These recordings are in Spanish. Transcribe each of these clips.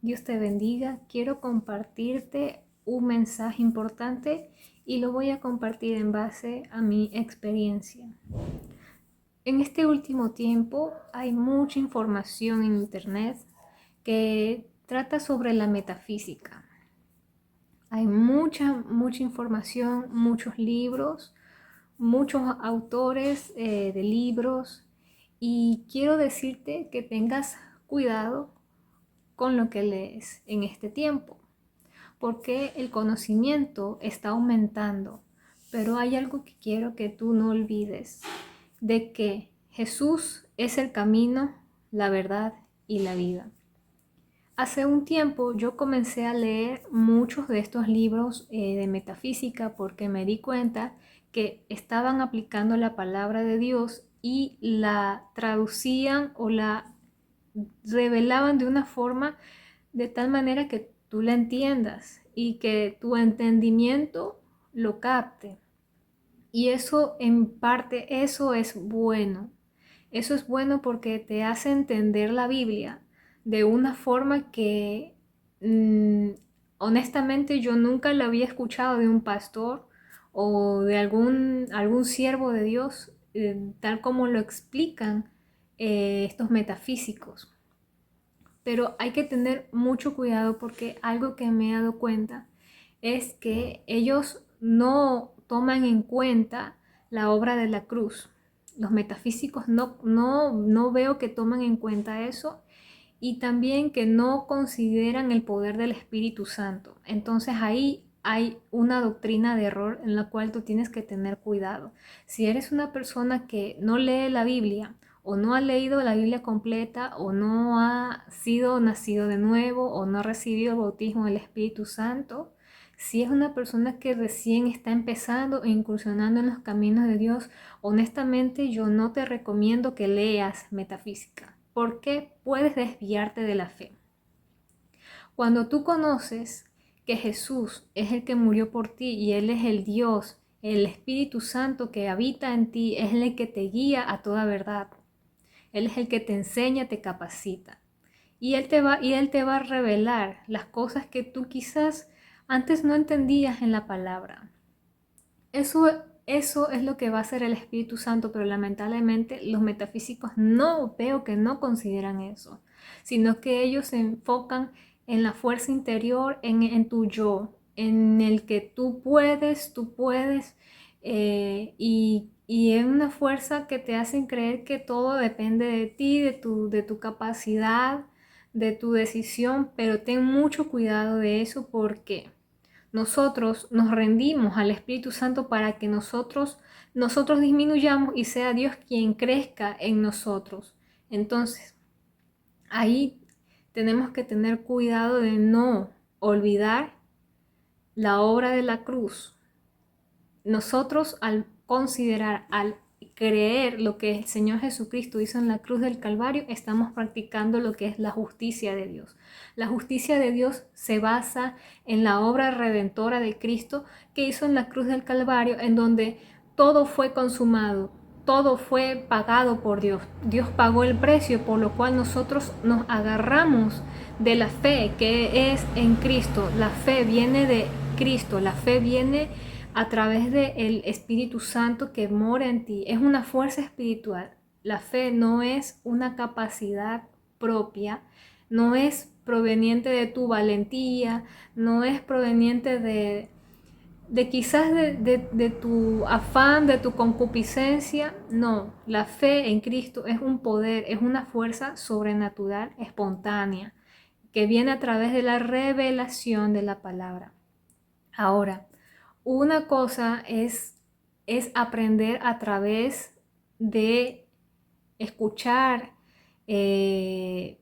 Dios te bendiga. Quiero compartirte un mensaje importante y lo voy a compartir en base a mi experiencia. En este último tiempo hay mucha información en internet que trata sobre la metafísica. Hay mucha información, muchos libros, muchos autores de libros y quiero decirte que tengas cuidado con lo que lees en este tiempo, porque el conocimiento está aumentando, pero hay algo que quiero que tú no olvides, de que Jesús es el camino, la verdad y la vida. Hace un tiempo yo comencé a leer muchos de estos libros de metafísica porque me di cuenta que estaban aplicando la palabra de Dios y la traducían o la revelaban de una forma de tal manera que tú la entiendas y que tu entendimiento lo capte. Y eso en parte, eso es bueno. Eso es bueno porque te hace entender la Biblia de una forma que honestamente yo nunca lo había escuchado de un pastor o de algún siervo de Dios, tal como lo explican estos metafísicos. Pero hay que tener mucho cuidado porque algo que me he dado cuenta es que ellos no toman en cuenta la obra de la cruz. Los metafísicos no veo que toman en cuenta eso y también que no consideran el poder del Espíritu Santo. Entonces ahí hay una doctrina de error en la cual tú tienes que tener cuidado. Si eres una persona que no lee la Biblia o no ha leído la Biblia completa o no ha sido nacido de nuevo o no ha recibido el bautismo del Espíritu Santo, si es una persona que recién está empezando e incursionando en los caminos de Dios, honestamente yo no te recomiendo que leas metafísica, porque puedes desviarte de la fe. Cuando tú conoces que Jesús es el que murió por ti y Él es el Dios, el Espíritu Santo que habita en ti, es el que te guía a toda verdad. Él es el que te enseña, te capacita. Y Él te va a revelar las cosas que tú quizás antes no entendías en la palabra. Eso es lo que va a hacer el Espíritu Santo, pero lamentablemente los metafísicos no veo que no consideran eso, sino que ellos se enfocan en la fuerza interior, en tu yo, en el que tú puedes, y es una fuerza que te hacen creer que todo depende de ti, de tu capacidad, de tu decisión, pero ten mucho cuidado de eso porque nosotros nos rendimos al Espíritu Santo para que nosotros disminuyamos y sea Dios quien crezca en nosotros. Entonces, ahí tenemos que tener cuidado de no olvidar la obra de la cruz. Nosotros al considerar, al creer lo que el Señor Jesucristo hizo en la cruz del Calvario, estamos practicando lo que es la justicia de Dios. La justicia de Dios se basa en la obra redentora de Cristo que hizo en la cruz del Calvario, en donde todo fue consumado, todo fue pagado por Dios. Dios pagó el precio, por lo cual nosotros nos agarramos de la fe que es en Cristo. La fe viene de Cristo, la fe viene a través del Espíritu Santo que mora en ti. Es una fuerza espiritual. La fe no es una capacidad propia, no es proveniente de tu valentía, no es proveniente de quizás de tu afán, de tu concupiscencia. No, la fe en Cristo es un poder, es una fuerza sobrenatural, espontánea, que viene a través de la revelación de la palabra. Ahora, una cosa es aprender a través de escuchar, de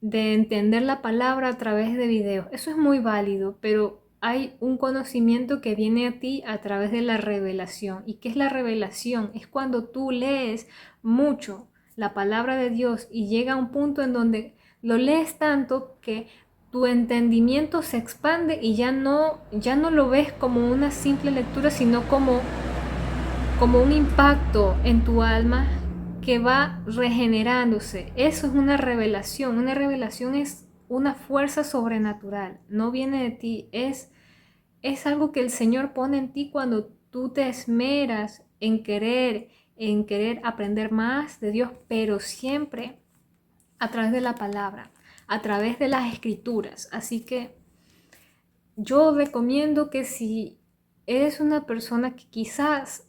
entender la palabra a través de videos. Eso es muy válido, pero hay un conocimiento que viene a ti a través de la revelación. ¿Y qué es la revelación? Es cuando tú lees mucho la palabra de Dios y llega a un punto en donde lo lees tanto que tu entendimiento se expande y ya no lo ves como una simple lectura, sino como un impacto en tu alma que va regenerándose. Eso es una revelación. Una revelación es una fuerza sobrenatural, no viene de ti, es algo que el Señor pone en ti cuando tú te esmeras en querer aprender más de Dios, pero siempre a través de la palabra, a través de las escrituras. Así que yo recomiendo que si eres una persona que quizás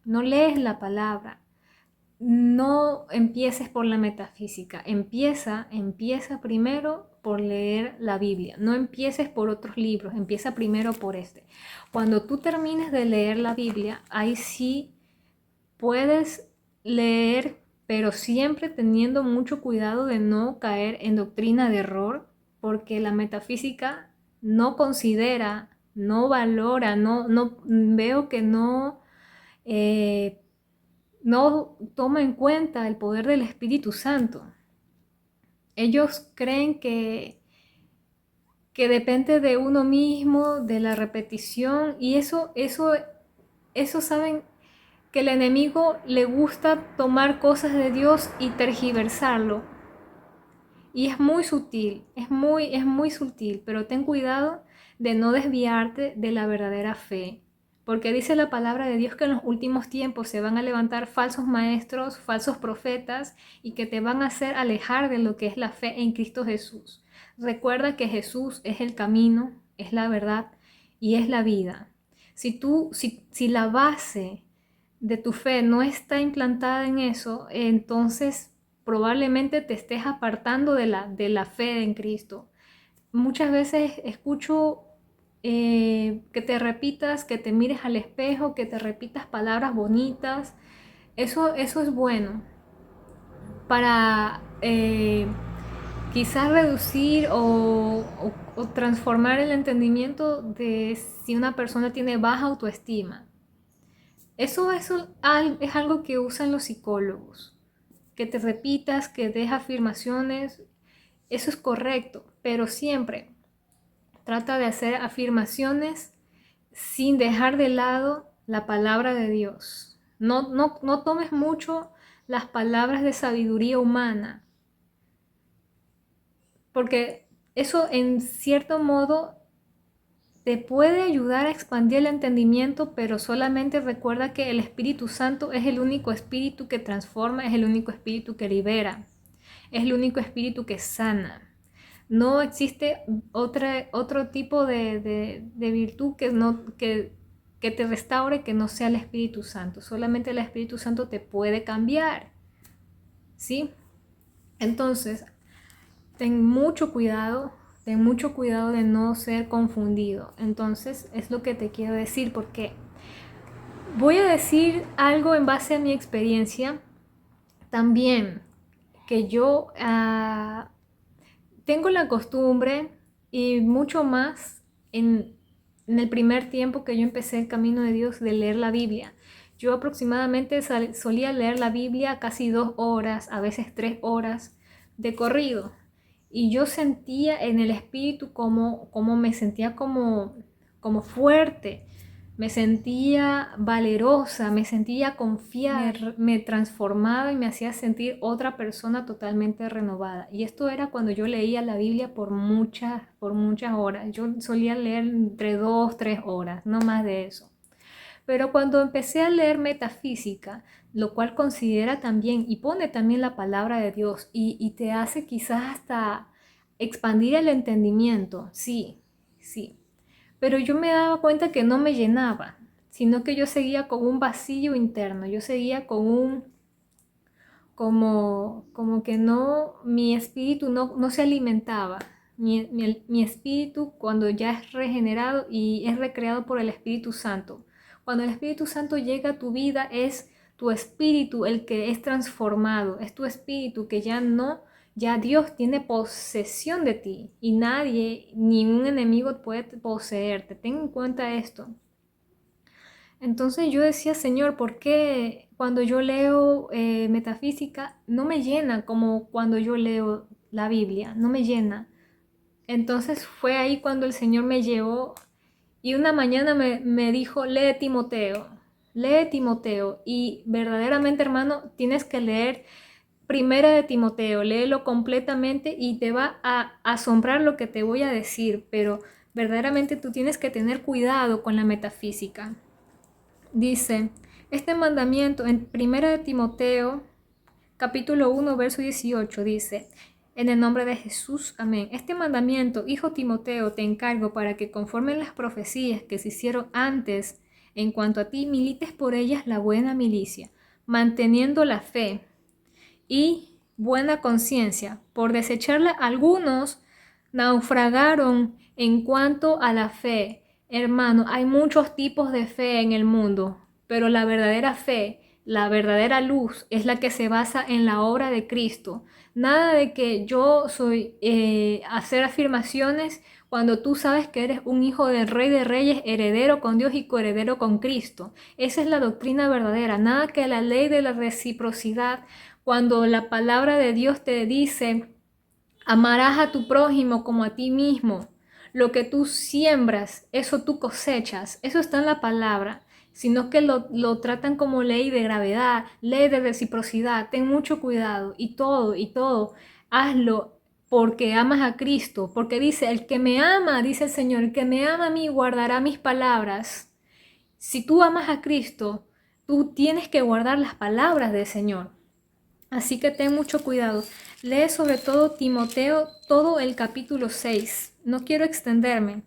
no lees la palabra, no empieces por la metafísica, empieza primero por leer la Biblia, no empieces por otros libros, empieza primero por este. Cuando tú termines de leer la Biblia, ahí sí puedes leer, pero siempre teniendo mucho cuidado de no caer en doctrina de error, porque la metafísica no considera, no valora, no veo que no toma en cuenta el poder del Espíritu Santo. Ellos creen que depende de uno mismo, de la repetición, y eso saben que el enemigo le gusta tomar cosas de Dios y tergiversarlo. Y es muy sutil, es muy sutil, pero ten cuidado de no desviarte de la verdadera fe. Porque dice la palabra de Dios que en los últimos tiempos se van a levantar falsos maestros, falsos profetas y que te van a hacer alejar de lo que es la fe en Cristo Jesús. Recuerda que Jesús es el camino, es la verdad y es la vida. Si la base de tu fe no está implantada en eso, entonces probablemente te estés apartando de la fe en Cristo. Muchas veces escucho que te repitas, que te mires al espejo, que te repitas palabras bonitas. Eso es bueno para quizás reducir o transformar el entendimiento de si una persona tiene baja autoestima. Eso es algo que usan los psicólogos, que te repitas, que des afirmaciones, eso es correcto, pero siempre trata de hacer afirmaciones sin dejar de lado la palabra de Dios. No tomes mucho las palabras de sabiduría humana, porque eso en cierto modo te puede ayudar a expandir el entendimiento, pero solamente recuerda que el Espíritu Santo es el único espíritu que transforma, es el único espíritu que libera, es el único espíritu que sana. No existe otro tipo de virtud que te restaure que no sea el Espíritu Santo. Solamente el Espíritu Santo te puede cambiar, ¿sí? Entonces, ten mucho cuidado de no ser confundido. Entonces, es lo que te quiero decir, porque voy a decir algo en base a mi experiencia también, que yo tengo la costumbre y mucho más en el primer tiempo que yo empecé el camino de Dios de leer la Biblia. Yo aproximadamente solía leer la Biblia casi 2 horas, a veces 3 horas de corrido. Y yo sentía en el espíritu como me sentía como fuerte, me sentía valerosa, me sentía confiada, me transformaba y me hacía sentir otra persona totalmente renovada. Y esto era cuando yo leía la Biblia por muchas horas. Yo solía leer entre 2, 3 horas, no más de eso. Pero cuando empecé a leer metafísica, lo cual considera también y pone también la palabra de Dios y te hace quizás hasta expandir el entendimiento, sí, sí. Pero yo me daba cuenta que no me llenaba, sino que yo seguía con un vacío interno, yo seguía con como que no, mi espíritu no se alimentaba. Mi espíritu cuando ya es regenerado y es recreado por el Espíritu Santo. Cuando el Espíritu Santo llega a tu vida es tu espíritu el que es transformado, es tu espíritu que ya Dios tiene posesión de ti y nadie, ni un enemigo puede poseerte. Ten en cuenta esto. Entonces yo decía, Señor, ¿por qué cuando yo leo metafísica no me llena como cuando yo leo la Biblia? No me llena. Entonces fue ahí cuando el Señor me llevó y una mañana me dijo, lee Timoteo. Y verdaderamente, hermano, tienes que leer Primera de Timoteo, léelo completamente y te va a asombrar lo que te voy a decir, pero verdaderamente tú tienes que tener cuidado con la metafísica. Dice, este mandamiento en Primera de Timoteo, capítulo 1, verso 18, dice, en el nombre de Jesús, amén. Este mandamiento, hijo Timoteo, te encargo para que conforme las profecías que se hicieron antes, en cuanto a ti, milites por ellas la buena milicia, manteniendo la fe y buena conciencia. Por desecharla, algunos naufragaron en cuanto a la fe. Hermano, hay muchos tipos de fe en el mundo, pero la verdadera fe, la verdadera luz es la que se basa en la obra de Cristo. Nada de que yo soy hacer afirmaciones cuando tú sabes que eres un hijo del Rey de Reyes, heredero con Dios y coheredero con Cristo. Esa es la doctrina verdadera. Nada que la ley de la reciprocidad, cuando la palabra de Dios te dice, amarás a tu prójimo como a ti mismo. Lo que tú siembras, eso tú cosechas. Eso está en la palabra. Sino que lo tratan como ley de gravedad, ley de reciprocidad. Ten mucho cuidado. Y todo, hazlo porque amas a Cristo. Porque dice, el que me ama, dice el Señor, el que me ama a mí guardará mis palabras. Si tú amas a Cristo, tú tienes que guardar las palabras del Señor. Así que ten mucho cuidado. Lee sobre todo Timoteo, todo el capítulo 6. No quiero extenderme,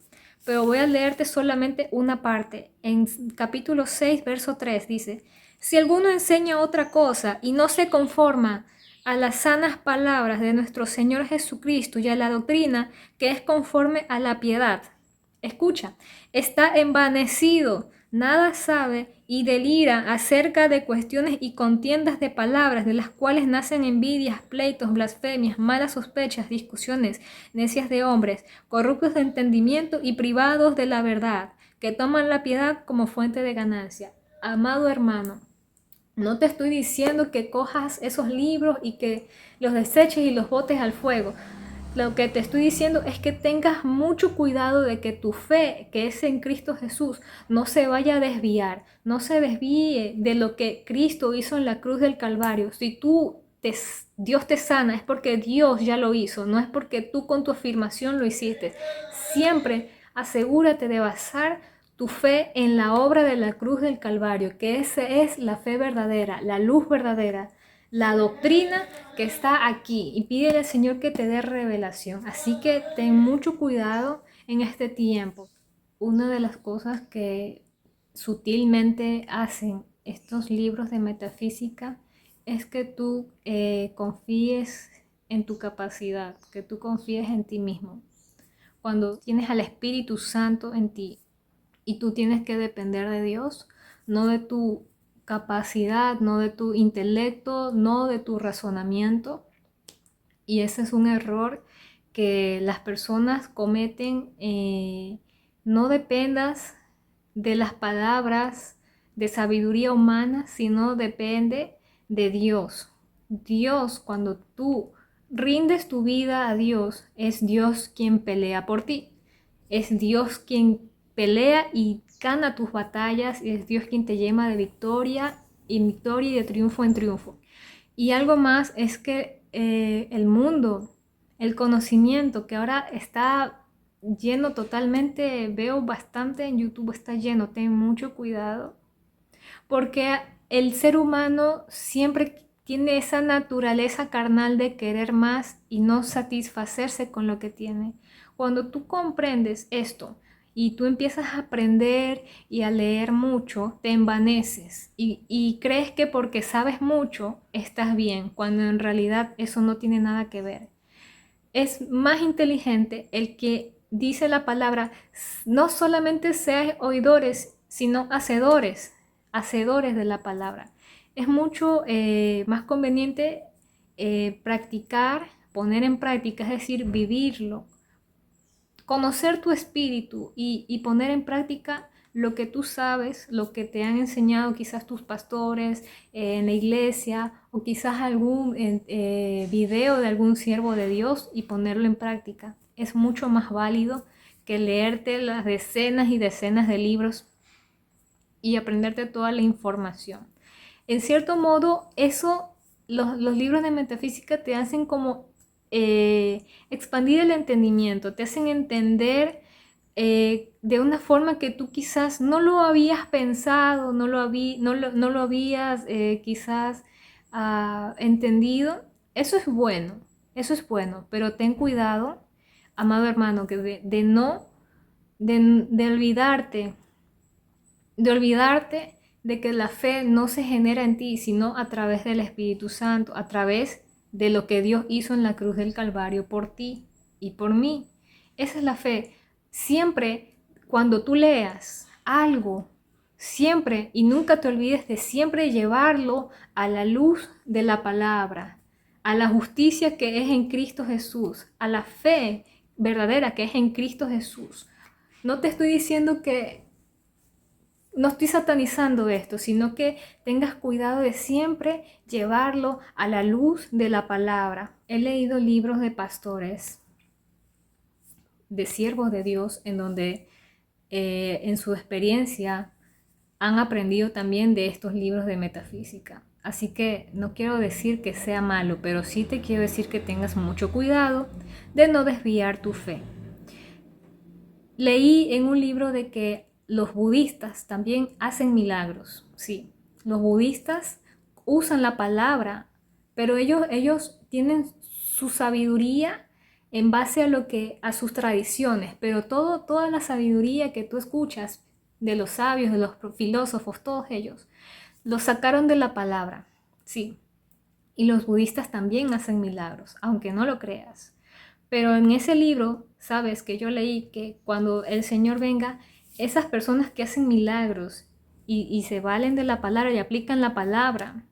pero voy a leerte solamente una parte. En capítulo 6, verso 3 dice, si alguno enseña otra cosa y no se conforma a las sanas palabras de nuestro Señor Jesucristo y a la doctrina que es conforme a la piedad, escucha, está envanecido, nada sabe y delira acerca de cuestiones y contiendas de palabras de las cuales nacen envidias, pleitos, blasfemias, malas sospechas, discusiones, necias de hombres, corruptos de entendimiento y privados de la verdad, que toman la piedad como fuente de ganancia. Amado hermano, no te estoy diciendo que cojas esos libros y que los deseches y los botes al fuego. Lo que te estoy diciendo es que tengas mucho cuidado de que tu fe, que es en Cristo Jesús, no se vaya a desviar, no se desvíe de lo que Cristo hizo en la cruz del Calvario. Si Dios te sana, es porque Dios ya lo hizo, no es porque tú con tu afirmación lo hiciste. Siempre asegúrate de basar tu fe en la obra de la cruz del Calvario, que esa es la fe verdadera, la luz verdadera, la doctrina que está aquí, y pídele al Señor que te dé revelación. Así que ten mucho cuidado en este tiempo. Una de las cosas que sutilmente hacen estos libros de metafísica es que tú confíes en tu capacidad, que tú confíes en ti mismo. Cuando tienes al Espíritu Santo en ti y tú tienes que depender de Dios, no de tu capacidad, no de tu intelecto, no de tu razonamiento. Y ese es un error que las personas cometen. No dependas de las palabras de sabiduría humana, sino depende de Dios. Dios, cuando tú rindes tu vida a Dios, es Dios quien pelea por ti. Es Dios quien pelea y gana tus batallas, y es Dios quien te llena de victoria en victoria y de triunfo en triunfo. Y algo más es que el mundo, el conocimiento que ahora está lleno totalmente, veo bastante en YouTube, está lleno, ten mucho cuidado, porque el ser humano siempre tiene esa naturaleza carnal de querer más y no satisfacerse con lo que tiene. Cuando tú comprendes esto y tú empiezas a aprender y a leer mucho, te envaneces y crees que porque sabes mucho estás bien, cuando en realidad eso no tiene nada que ver. Es más inteligente el que dice la palabra, no solamente seáis oidores, sino hacedores, hacedores de la palabra. Es mucho más conveniente practicar, poner en práctica, es decir, vivirlo, conocer tu espíritu y poner en práctica lo que tú sabes, lo que te han enseñado quizás tus pastores en la iglesia, o quizás algún video de algún siervo de Dios, y ponerlo en práctica. Es mucho más válido que leerte las decenas y decenas de libros y aprenderte toda la información. En cierto modo, eso los libros de metafísica te hacen como expandir el entendimiento, te hacen entender de una forma que tú quizás no lo habías pensado, no lo habías quizás entendido. Eso es bueno, pero ten cuidado, amado hermano, que de olvidarte de que la fe no se genera en ti, sino a través del Espíritu Santo, a través de lo que Dios hizo en la cruz del Calvario por ti y por mí. Esa es la fe. Siempre, cuando tú leas algo, siempre y nunca te olvides de siempre llevarlo a la luz de la palabra, a la justicia que es en Cristo Jesús, a la fe verdadera que es en Cristo Jesús. No te estoy diciendo que no estoy satanizando esto, sino que tengas cuidado de siempre llevarlo a la luz de la palabra. He leído libros de pastores, de siervos de Dios, en donde en su experiencia han aprendido también de estos libros de metafísica. Así que no quiero decir que sea malo, pero sí te quiero decir que tengas mucho cuidado de no desviar tu fe. Leí en un libro de que los budistas también hacen milagros. Sí, los budistas usan la palabra, pero ellos tienen su sabiduría en base a sus tradiciones, pero toda la sabiduría que tú escuchas de los sabios, de los filósofos, todos ellos, los sacaron de la palabra. Sí, y los budistas también hacen milagros, aunque no lo creas. Pero en ese libro, sabes que yo leí que cuando el Señor venga, esas personas que hacen milagros y se valen de la palabra y aplican la palabra,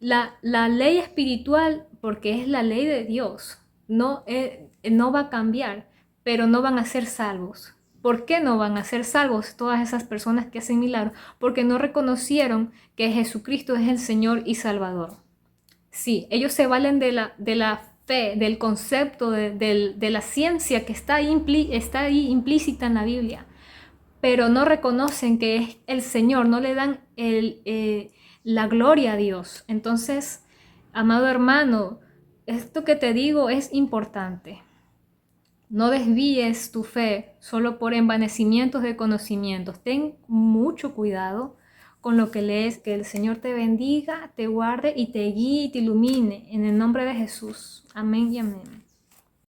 la ley espiritual, porque es la ley de Dios, no va a cambiar, pero no van a ser salvos. ¿Por qué no van a ser salvos todas esas personas que hacen milagros? Porque no reconocieron que Jesucristo es el Señor y Salvador. Sí, ellos se valen de la fe, del concepto, de la ciencia que está ahí implícita en la Biblia, pero no reconocen que es el Señor, no le dan la gloria a Dios. Entonces, amado hermano, esto que te digo es importante. No desvíes tu fe solo por envanecimientos de conocimientos. Ten mucho cuidado con lo que lees, que el Señor te bendiga, te guarde y te guíe y te ilumine. En el nombre de Jesús. Amén y amén.